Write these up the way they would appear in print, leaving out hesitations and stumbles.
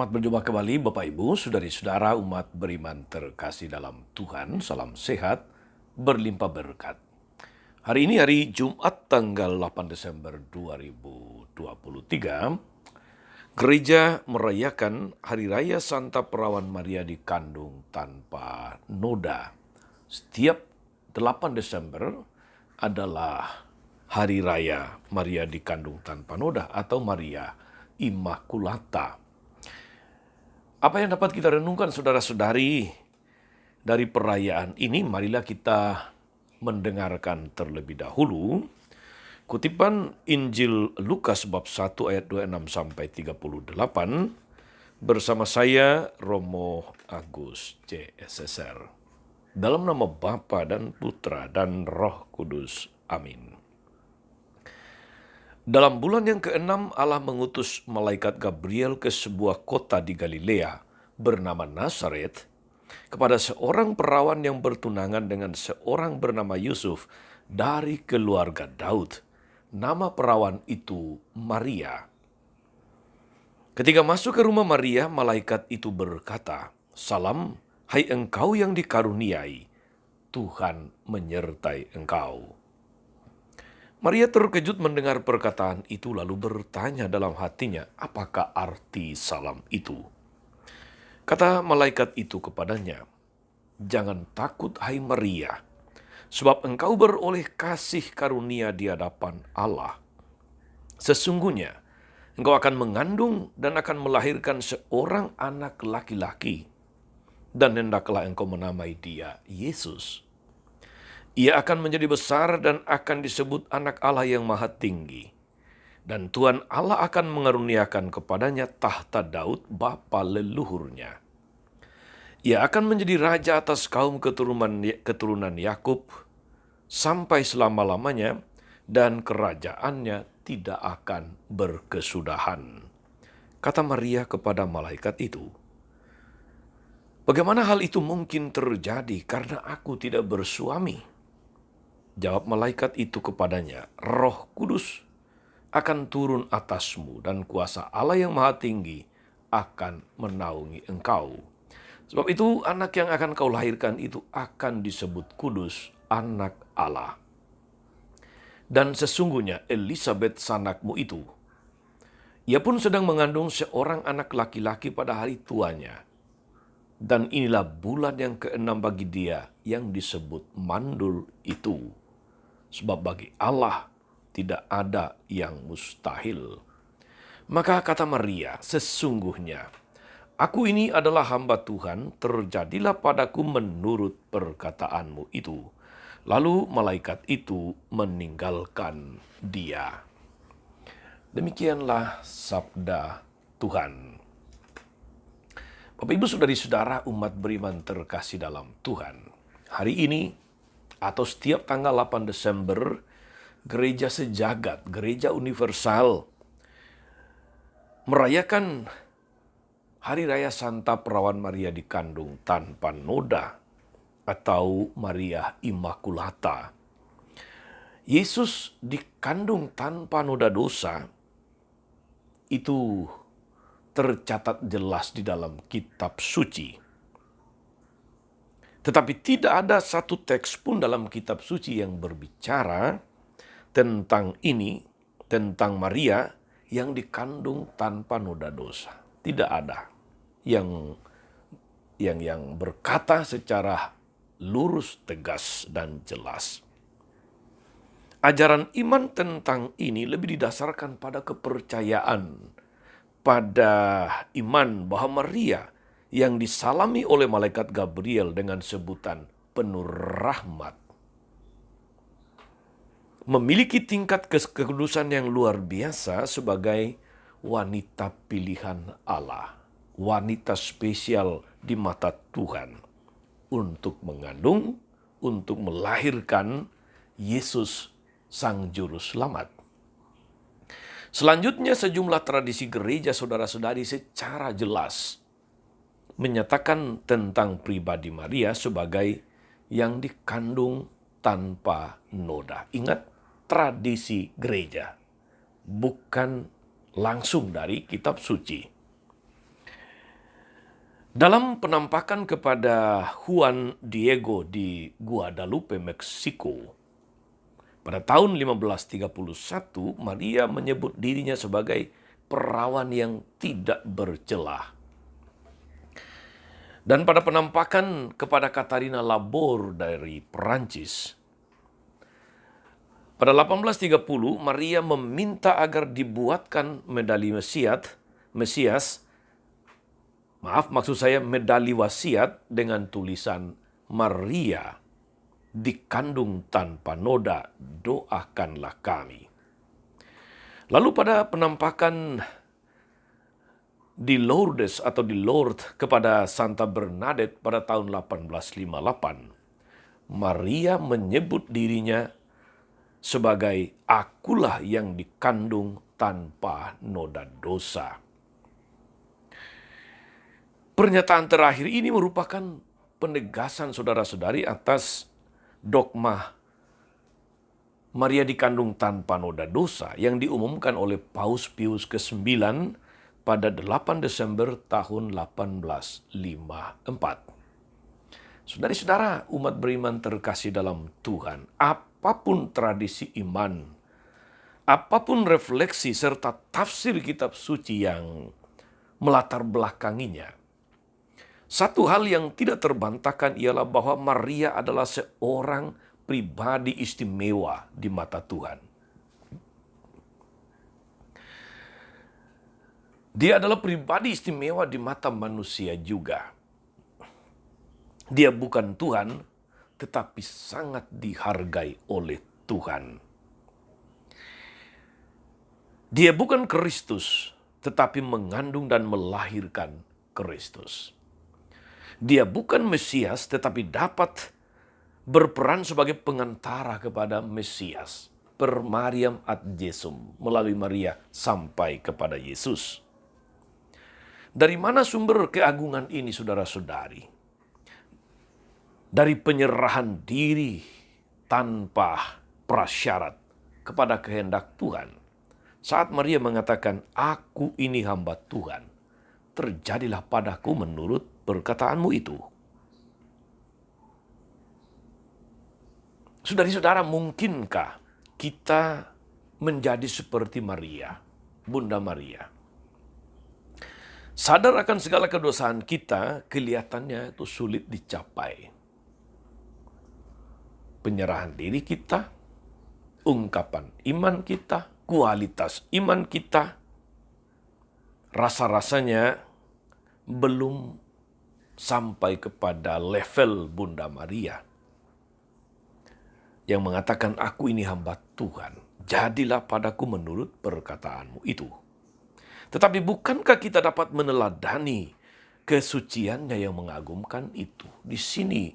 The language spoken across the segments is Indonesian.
Selamat berjumpa kembali Bapak Ibu, saudari-saudara umat beriman terkasih dalam Tuhan. Salam sehat, berlimpah berkat. Hari ini hari Jumat tanggal 8 Desember 2023. Gereja merayakan Hari Raya Santa Perawan Maria dikandung tanpa noda. Setiap 8 Desember adalah Hari Raya Maria dikandung tanpa noda atau Maria Immaculata. Apa yang dapat kita renungkan saudara-saudari dari perayaan ini? Marilah kita mendengarkan terlebih dahulu kutipan Injil Lukas bab 1 ayat 26 sampai 38 bersama saya Romo Agus CSSR. Dalam nama Bapa dan Putra dan Roh Kudus. Amin. Dalam bulan yang ke-6, Allah mengutus malaikat Gabriel ke sebuah kota di Galilea bernama Nazaret kepada seorang perawan yang bertunangan dengan seorang bernama Yusuf dari keluarga Daud. Nama perawan itu Maria. Ketika masuk ke rumah Maria, malaikat itu berkata, "Salam, hai engkau yang dikaruniai, Tuhan menyertai engkau." Maria terkejut mendengar perkataan itu lalu bertanya dalam hatinya, apakah arti salam itu? Kata malaikat itu kepadanya, "Jangan takut hai Maria, sebab engkau beroleh kasih karunia di hadapan Allah. Sesungguhnya engkau akan mengandung dan akan melahirkan seorang anak laki-laki, dan hendaklah engkau menamai dia Yesus. Ia akan menjadi besar dan akan disebut Anak Allah yang Maha Tinggi. Dan Tuhan Allah akan mengaruniakan kepadanya tahta Daud, bapa leluhurnya. Ia akan menjadi raja atas kaum keturunan Yakub sampai selama-lamanya, dan kerajaannya tidak akan berkesudahan." Kata Maria kepada malaikat itu, "Bagaimana hal itu mungkin terjadi karena aku tidak bersuami?" Jawab malaikat itu kepadanya, "Roh Kudus akan turun atasmu dan kuasa Allah yang Maha Tinggi akan menaungi engkau. Sebab itu anak yang akan kau lahirkan itu akan disebut kudus, Anak Allah. Dan sesungguhnya Elisabet sanakmu itu, ia pun sedang mengandung seorang anak laki-laki pada hari tuanya. Dan inilah bulan yang ke-6 bagi dia yang disebut mandul itu. Sebab bagi Allah tidak ada yang mustahil." Maka kata Maria, "Sesungguhnya aku ini adalah hamba Tuhan, terjadilah padaku menurut perkataanmu itu." Lalu malaikat itu meninggalkan dia. Demikianlah sabda Tuhan. Bapak Ibu saudari-saudara umat beriman terkasih dalam Tuhan. Hari ini atau setiap tanggal 8 Desember, gereja sejagat, gereja universal, merayakan Hari Raya Santa Perawan Maria dikandung tanpa noda atau Maria Immaculata. Yesus dikandung tanpa noda dosa, itu tercatat jelas di dalam kitab suci. Tetapi tidak ada satu teks pun dalam kitab suci yang berbicara tentang ini, tentang Maria yang dikandung tanpa noda dosa. Tidak ada yang berkata secara lurus, tegas, dan jelas. Ajaran iman tentang ini lebih didasarkan pada kepercayaan, pada iman bahwa Maria yang disalami oleh malaikat Gabriel dengan sebutan penuh rahmat, memiliki tingkat kekudusan yang luar biasa sebagai wanita pilihan Allah, wanita spesial di mata Tuhan untuk mengandung, untuk melahirkan Yesus Sang Juru Selamat. Selanjutnya sejumlah tradisi gereja saudara-saudari secara jelas menyatakan tentang pribadi Maria sebagai yang dikandung tanpa noda. Ingat, tradisi gereja, bukan langsung dari kitab suci. Dalam penampakan kepada Juan Diego di Guadalupe, Meksiko, pada tahun 1531, Maria menyebut dirinya sebagai perawan yang tidak bercelah. Dan pada penampakan kepada Katarina Labor dari Perancis, pada 1830, Maria meminta agar dibuatkan medali wasiat dengan tulisan Maria dikandung tanpa noda, doakanlah kami. Lalu pada penampakan di Lourdes atau di Lourdes kepada Santa Bernadette pada tahun 1858, Maria menyebut dirinya sebagai akulah yang dikandung tanpa noda dosa. Pernyataan terakhir ini merupakan penegasan saudara-saudari atas dogma Maria dikandung tanpa noda dosa yang diumumkan oleh Paus Pius ke-9 pada 8 Desember tahun 1854. Saudari-saudara umat beriman terkasih dalam Tuhan, apapun tradisi iman, apapun refleksi serta tafsir kitab suci yang melatar belakanginya, satu hal yang tidak terbantahkan ialah bahwa Maria adalah seorang pribadi istimewa di mata Tuhan. Dia adalah pribadi istimewa di mata manusia juga. Dia bukan Tuhan, tetapi sangat dihargai oleh Tuhan. Dia bukan Kristus, tetapi mengandung dan melahirkan Kristus. Dia bukan Mesias, tetapi dapat berperan sebagai pengantara kepada Mesias. Per Mariam ad Jesum, melalui Maria sampai kepada Yesus. Dari mana sumber keagungan ini, saudara-saudari? Dari penyerahan diri tanpa prasyarat kepada kehendak Tuhan. Saat Maria mengatakan, "Aku ini hamba Tuhan, terjadilah padaku menurut perkataanmu itu." Saudari-saudara, mungkinkah kita menjadi seperti Maria, Bunda Maria? Sadar akan segala kedosaan kita, kelihatannya itu sulit dicapai. Penyerahan diri kita, ungkapan iman kita, kualitas iman kita, rasa-rasanya belum sampai kepada level Bunda Maria yang mengatakan, "Aku ini hamba Tuhan, jadilah padaku menurut perkataanmu itu." Tetapi bukankah kita dapat meneladani kesuciannya yang mengagumkan itu? Di sini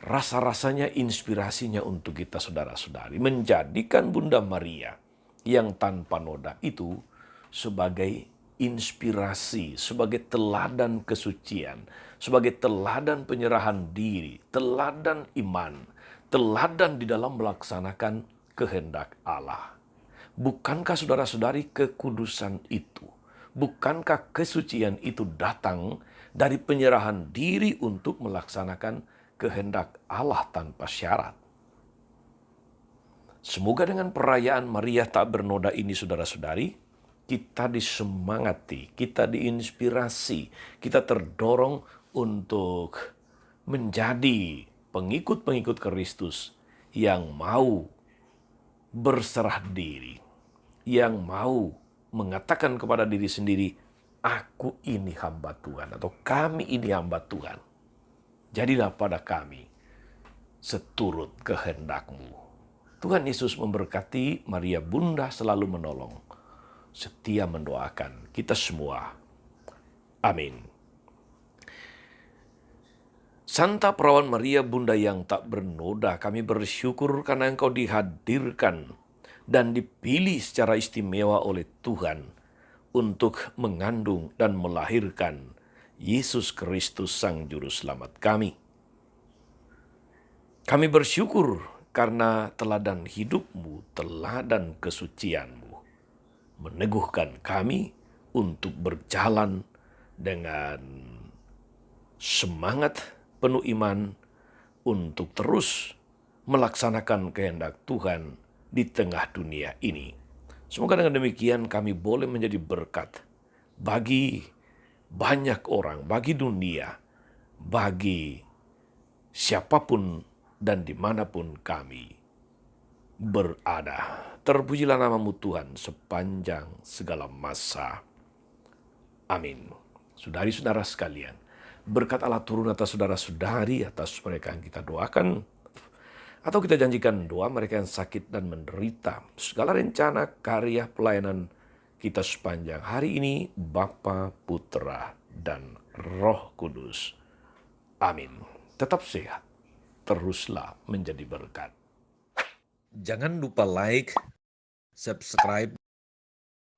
rasa-rasanya inspirasinya untuk kita, saudara-saudari, menjadikan Bunda Maria yang tanpa noda itu sebagai inspirasi, sebagai teladan kesucian, sebagai teladan penyerahan diri, teladan iman, teladan di dalam melaksanakan kehendak Allah. Bukankah saudara-saudari kekudusan itu, bukankah kesucian itu datang dari penyerahan diri untuk melaksanakan kehendak Allah tanpa syarat? Semoga dengan perayaan Maria tak bernoda ini, saudara-saudari, kita disemangati, kita diinspirasi, kita terdorong untuk menjadi pengikut-pengikut Kristus yang mau berserah diri, yang mau mengatakan kepada diri sendiri, "Aku ini hamba Tuhan," atau "Kami ini hamba Tuhan. Jadilah pada kami seturut kehendak-Mu." Tuhan Yesus memberkati. Maria Bunda selalu menolong, setia mendoakan kita semua. Amin. Santa Perawan Maria, Bunda yang tak bernoda, kami bersyukur karena Engkau dihadirkan dan dipilih secara istimewa oleh Tuhan untuk mengandung dan melahirkan Yesus Kristus, Sang Juru Selamat kami. Kami bersyukur karena teladan hidup-Mu, teladan kesucian-Mu, meneguhkan kami untuk berjalan dengan semangat, penuh iman untuk terus melaksanakan kehendak Tuhan di tengah dunia ini. Semoga dengan demikian kami boleh menjadi berkat bagi banyak orang, bagi dunia, bagi siapapun dan dimanapun kami berada. Terpujilah namamu Tuhan sepanjang segala masa. Amin. Saudari-saudara sekalian, berkat Allah turun atas saudara-saudari, atas mereka yang kita doakan, atau kita janjikan doa mereka yang sakit dan menderita. Segala rencana, karya, pelayanan kita sepanjang hari ini, Bapa, Putra, dan Roh Kudus. Amin. Tetap sehat, teruslah menjadi berkat. Jangan lupa like, subscribe,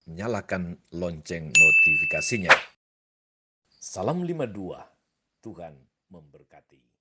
nyalakan lonceng notifikasinya. Salam 52, Tuhan memberkati.